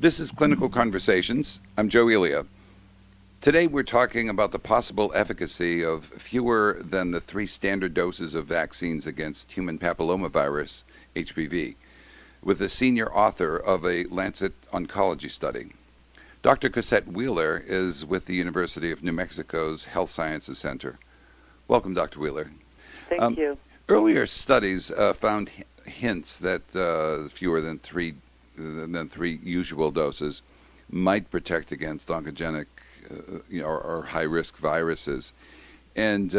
This is Clinical Conversations. I'm Joe Elia. Today we're talking about the possible efficacy of fewer than the 3 standard doses of vaccines against human papillomavirus, HPV, with the senior author of a Lancet Oncology study. Dr. Cosette Wheeler is with the University of New Mexico's Health Sciences Center. Welcome, Dr. Wheeler. Thank you. Earlier studies found hints that fewer than three usual doses might protect against oncogenic or high-risk viruses. And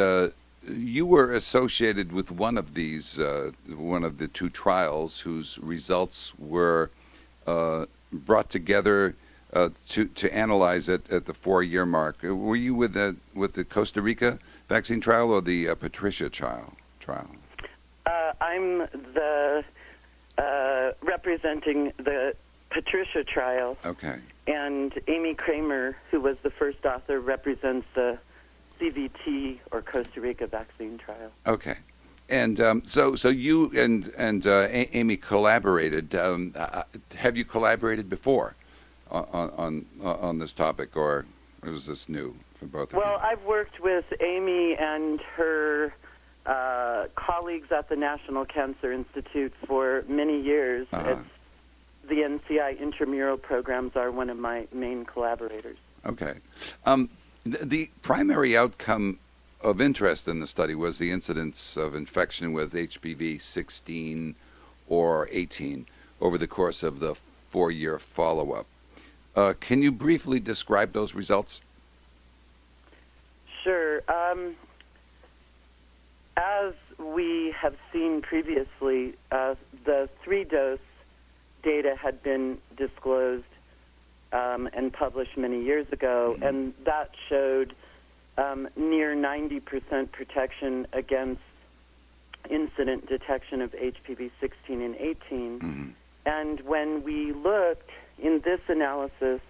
you were associated with one of these, one of the 2 trials whose results were brought together to analyze it at the 4-year mark. Were you with the Costa Rica vaccine trial or the Patricia trial? I'm the representing the Patricia trial. Okay. And Amy Kramer, who was the first author, represents the CVT or Costa Rica vaccine trial. Okay. And so you and Amy collaborated. Have you collaborated before on this topic, or was this new for both of you? Well, I've worked with Amy and her colleagues at the National Cancer Institute for many years. The NCI intramural programs are one of my main collaborators. Okay. The primary outcome of interest in the study was the incidence of infection with HPV 16 or 18 over the course of the 4-year follow-up. Can you briefly describe those results? Sure. As we have seen previously, the 3-dose data had been disclosed and published many years ago, and that showed near 90% protection against incident detection of HPV 16 and 18. And when we looked in this analysis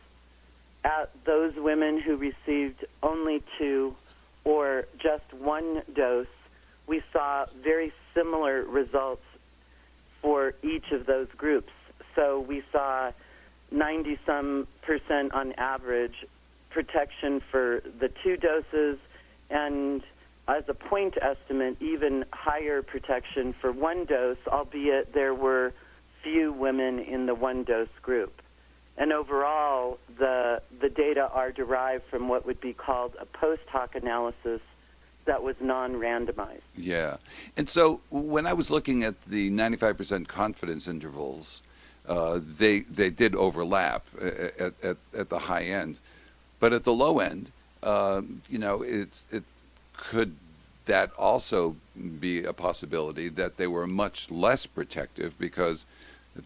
at those women who received only 2 or just 1 dose, we saw very similar results for each of those groups. So we saw 90-some% on average protection for the 2 doses, and as a point estimate, even higher protection for 1 dose, albeit there were few women in the 1-dose group. And overall, the data are derived from what would be called a post hoc analysis that was non-randomized. Yeah. And so when I was looking at the 95% confidence intervals, they did overlap at the high end. But at the low end, could that also be a possibility that they were much less protective, because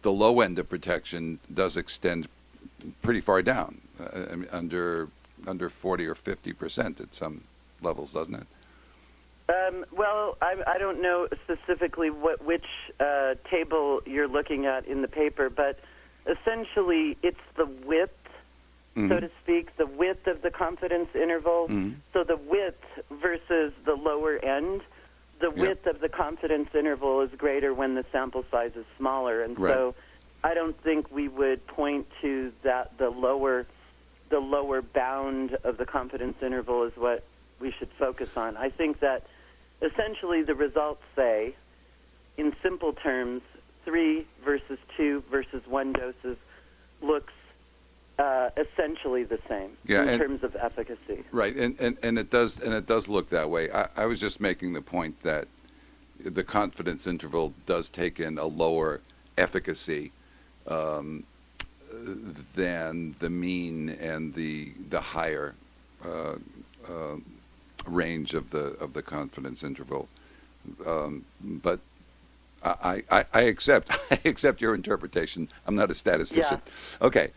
the low end of protection does extend pretty far down, under 40 or 50% at some levels, doesn't it? Well, I don't know specifically which table you're looking at in the paper, but essentially it's the width, so to speak, the width of the confidence interval. So the width versus the lower end, the width of the confidence interval is greater when the sample size is smaller, and so I don't think we would point to that the lower bound of the confidence interval is what we should focus on. I think that essentially the results say, in simple terms, 3 versus 2 versus 1 doses looks essentially the same in terms of efficacy. Right, and it does look that way. I was just making the point that the confidence interval does take in a lower efficacy than the mean and the higher range of the confidence interval, but I accept your interpretation. I'm not a statistician. Yeah. Okay.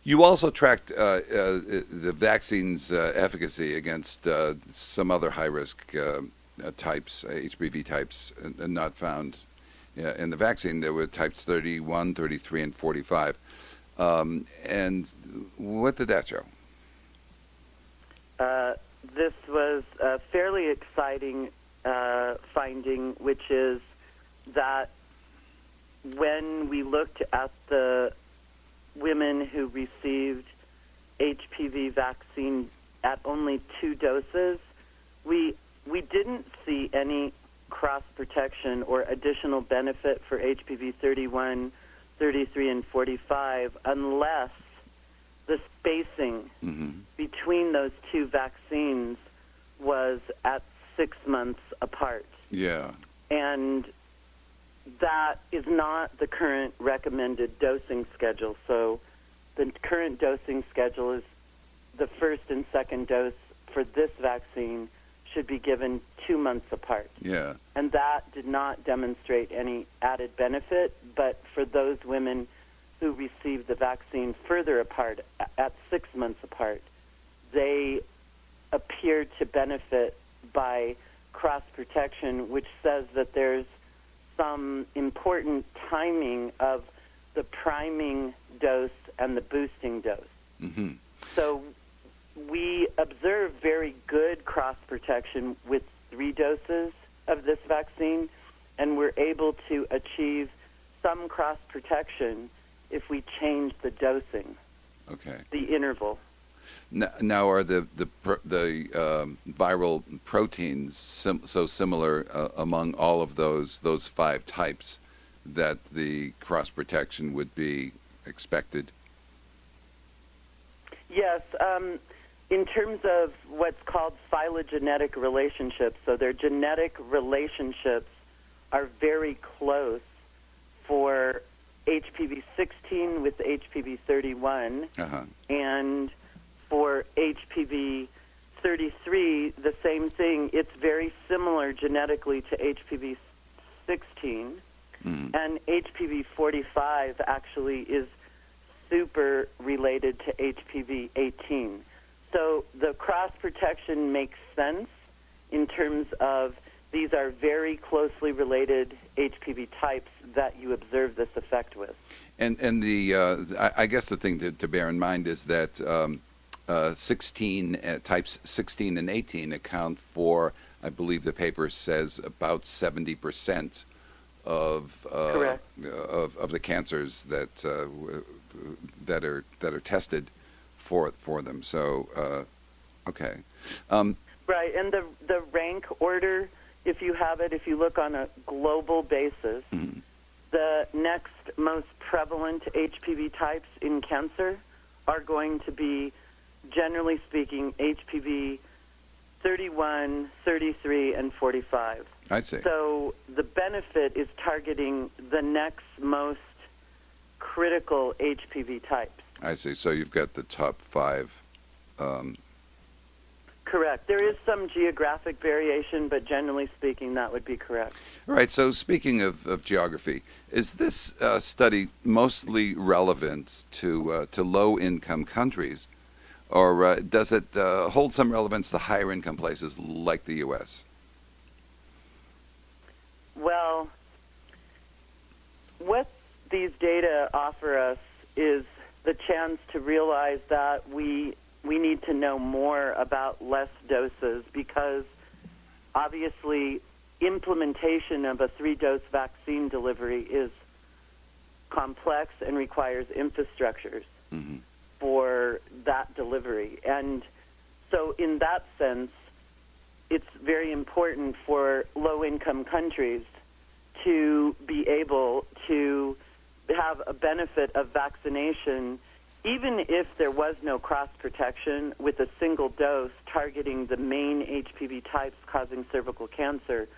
You also tracked the vaccine's efficacy against some other high-risk types, HPV types, and not found in the vaccine. There were types 31, 33, and 45. And what did that show? This was a fairly exciting finding, which is that when we looked at the who received HPV vaccine at only 2 doses, we didn't see any cross protection or additional benefit for HPV 31, 33, and 45 unless the spacing between those 2 vaccines was at 6 months apart. Yeah. And that is not the current recommended dosing schedule. So the current dosing schedule is the first and second dose for this vaccine should be given 2 months apart. Yeah. And that did not demonstrate any added benefit, but for those women who received the vaccine further apart, at 6 months apart, they appeared to benefit by cross protection, which says that there's some important timing of the priming dose and the boosting dose. Mm-hmm. So we observe very good cross protection with 3 doses of this vaccine, and we're able to achieve some cross protection if we change the dosing, the interval. Now, are the viral proteins so similar among all of those 5 types that the cross protection would be expected? Yes. In terms of what's called phylogenetic relationships, so their genetic relationships are very close for HPV 16 with HPV 31, and for HPV 33, the same thing. It's very similar genetically to HPV 16, and HPV 45 actually is super related to HPV 18. So the cross protection makes sense in terms of these are very closely related HPV types that you observe this effect with. And I guess the thing to bear in mind is that 16 types 16 and 18 account for, I believe the paper says, about 70% of the cancers that are tested for them. So okay. Right, and the rank order, if you have it, if you look on a global basis, the next most prevalent HPV types in cancer are going to be, generally speaking, HPV 31, 33, and 45. I see. So the benefit is targeting the next most critical HPV types. I see. So you've got the top 5. Correct. There is some geographic variation, but generally speaking, that would be correct. All right. So speaking of geography, is this study mostly relevant to low-income countries, or does it hold some relevance to higher-income places like the U.S.? Well, what these data offer us is the chance to realize that we need to know more about less doses, because obviously implementation of a 3-dose vaccine delivery is complex and requires infrastructures for that delivery. And so in that sense, it's very important for low-income countries to be able to have a benefit of vaccination, even if there was no cross protection with a single dose targeting the main HPV types causing cervical cancer.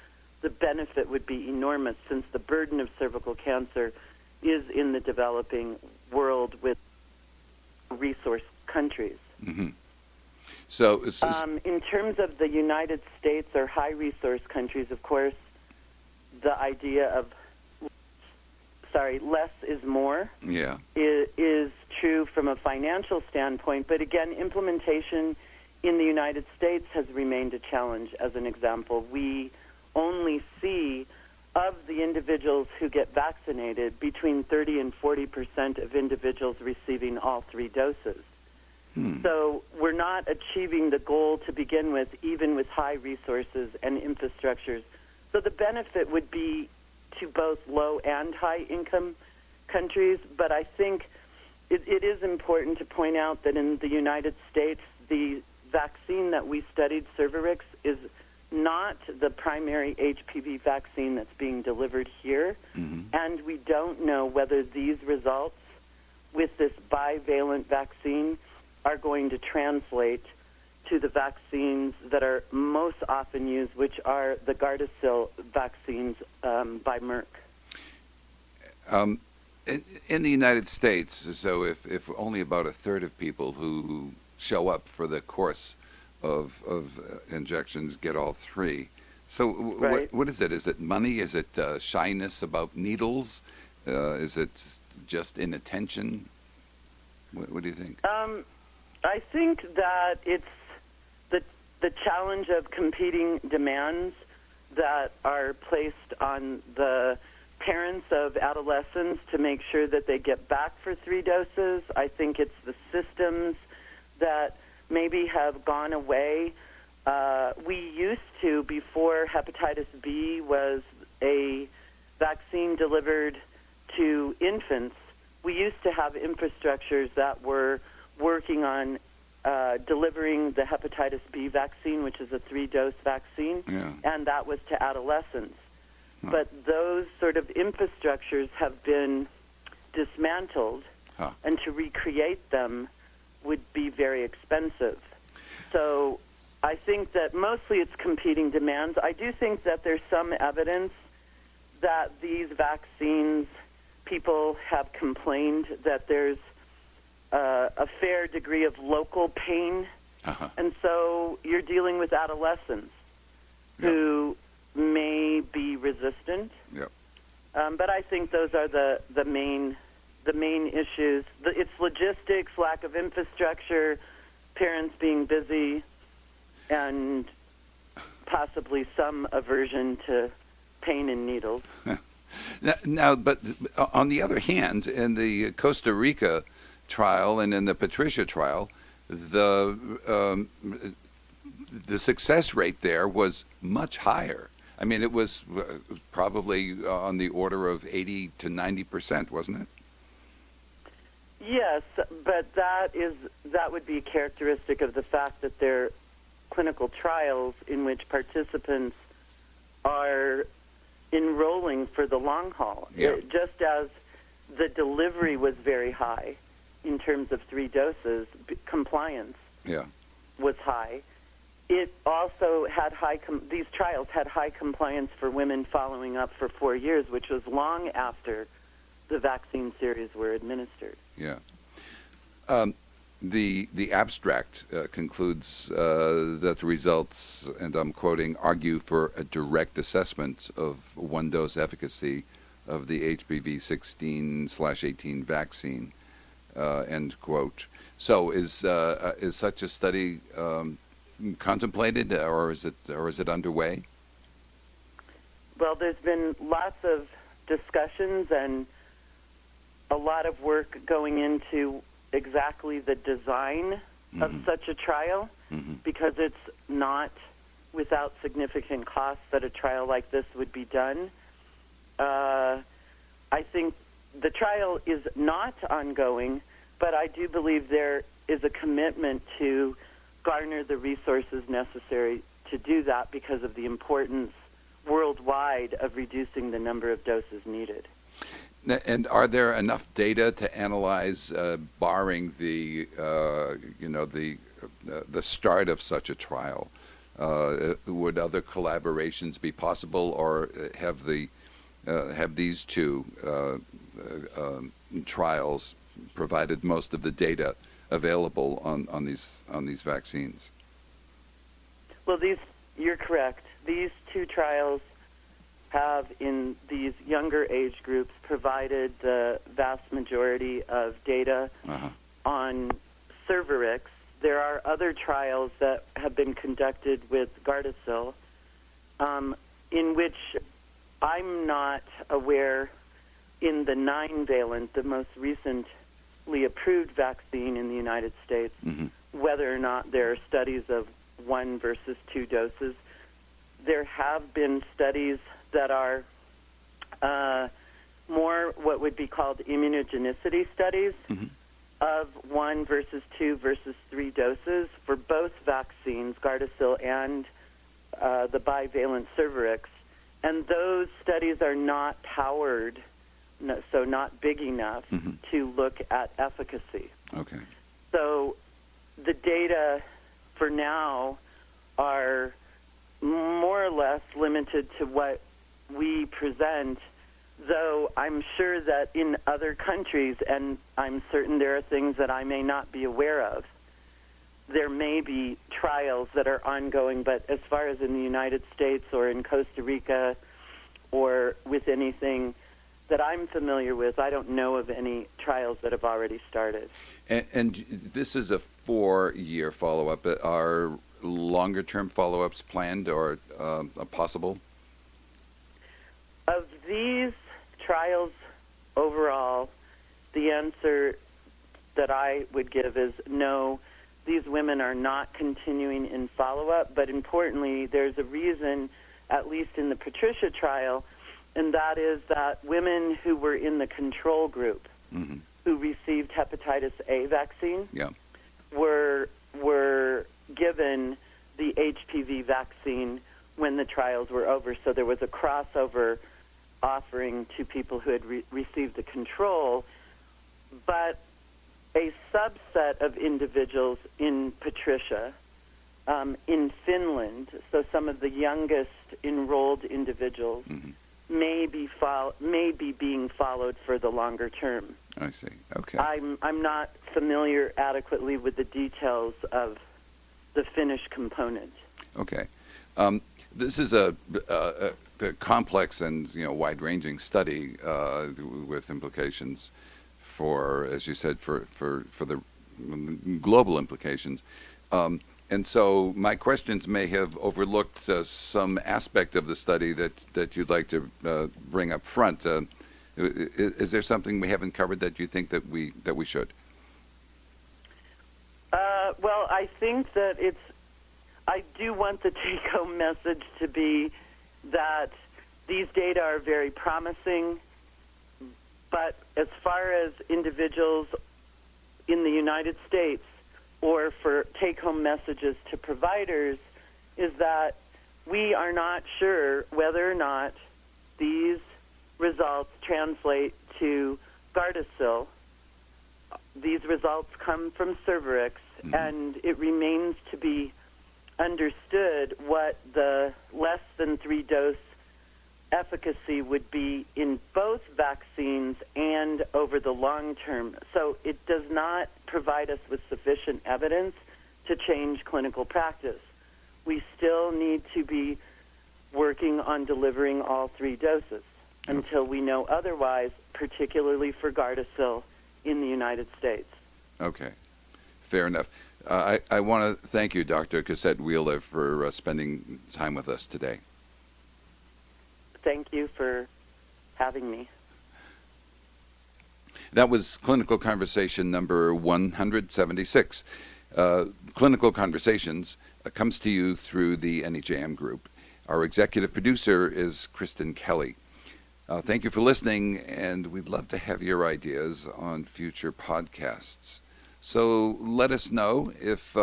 The benefit would be enormous, since the burden of cervical cancer is in the developing world with resource countries. So, in terms of the United States or high-resource countries, of course, the idea of less is more is true from a financial standpoint. But again, implementation in the United States has remained a challenge. As an example, we only see, of the individuals who get vaccinated, between 30 and 40% of individuals receiving all 3 doses. So we're not achieving the goal to begin with, even with high resources and infrastructures. So the benefit would be to both low and high income countries, but I think it is important to point out that in the United States, the vaccine that we studied, Cervarix, is not the primary HPV vaccine that's being delivered here. And we don't know whether these results with this bivalent vaccine are going to translate to the vaccines that are most often used, which are the Gardasil vaccines by Merck. In the United States, so if only about a third of people who show up for the course of injections get all three, so Right. what is it? Is it money? Is it shyness about needles? Is it just inattention? What do you think? I think that it's the challenge of competing demands that are placed on the parents of adolescents to make sure that they get back for 3 doses. I think it's the systems that maybe have gone away. We used to, before hepatitis B was a vaccine delivered to infants, we used to have infrastructures that were working on delivering the hepatitis B vaccine, which is a 3-dose vaccine, and that was to adolescents. But those sort of infrastructures have been dismantled, and to recreate them would be very expensive. So I think that mostly it's competing demands. I do think that there's some evidence that these vaccines, people have complained that there's a fair degree of local pain. And so you're dealing with adolescents who may be resistant. But I think those are the main issues. It's logistics, lack of infrastructure, parents being busy, and possibly some aversion to pain and needles. Now, but on the other hand, in the Costa Rica trial and in the Patricia trial, the success rate there was much higher. I mean, it was probably on the order of 80 to 90%, wasn't it? Yes, but that would be a characteristic of the fact that they're clinical trials in which participants are enrolling for the long haul. Just as the delivery was very high in terms of 3 doses, compliance was high. It also had these trials had high compliance for women following up for 4 years, which was long after the vaccine series were administered. The abstract concludes that the results, and I'm quoting, argue for a direct assessment of 1-dose efficacy of the HPV-16/18 vaccine, end quote. So is such a study contemplated, or is it underway? Well, there's been lots of discussions and a lot of work going into exactly the design of such a trial, because it's not without significant costs that a trial like this would be done. I think the trial is not ongoing, but I do believe there is a commitment to garner the resources necessary to do that because of the importance worldwide of reducing the number of doses needed. And are there enough data to analyze, barring the start of such a trial? Would other collaborations be possible, or have these two trials provided most of the data available on these vaccines? Well, you're correct. These 2 trials have, in these younger age groups, provided the vast majority of data on Cervarix. There are other trials that have been conducted with Gardasil, in which I'm not aware, in the 9-valent, the most recently approved vaccine in the United States, whether or not there are studies of 1 versus 2 doses. There have been studies that are more what would be called immunogenicity studies, of 1 versus 2 versus 3 doses for both vaccines, Gardasil and the bivalent Cervarix. And those studies are not powered, so not big enough to look at efficacy. Okay. So the data for now are more or less limited to what we present, though I'm sure that in other countries, and I'm certain there are things that I may not be aware of, there may be trials that are ongoing, but as far as in the United States or in Costa Rica or with anything that I'm familiar with, I don't know of any trials that have already started. And this is a 4-year follow-up. Are longer-term follow-ups planned or possible? Of these trials overall, the answer that I would give is no. These women are not continuing in follow-up, but importantly, there's a reason, at least in the Patricia trial, and that is that women who were in the control group who received hepatitis A vaccine were given the HPV vaccine when the trials were over. So there was a crossover offering to people who had received the control, but a subset of individuals in Patricia, in Finland, so some of the youngest enrolled individuals, may be being followed for the longer term. I see. Okay. I'm not familiar adequately with the details of the Finnish component. Okay. This is a complex and wide-ranging study with implications for, as you said, for the global implications. And so my questions may have overlooked some aspect of the study that you'd like to bring up front. Is there something we haven't covered that you think that we should? Well, I think that I do want the take-home message to be that these data are very promising, but as far as individuals in the United States or for take-home messages to providers is that we are not sure whether or not these results translate to Gardasil. These results come from Cervarix, and it remains to be understood what the less than 3-dose efficacy would be in both vaccines and over the long term. So it does not provide us with sufficient evidence to change clinical practice. We still need to be working on delivering all 3 doses until we know otherwise, particularly for Gardasil in the United States. Okay, fair enough. I want to thank you, Dr. Cosette Wheeler, for spending time with us today. Thank you for having me. That was Clinical Conversation number 176. Clinical Conversations comes to you through the NEJM group. Our executive producer is Kristen Kelly. Thank you for listening, and we'd love to have your ideas on future podcasts. So let us know if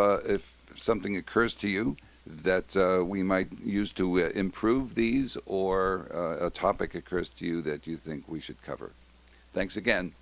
something occurs to you that we might use to improve these, or a topic occurs to you that you think we should cover. Thanks again.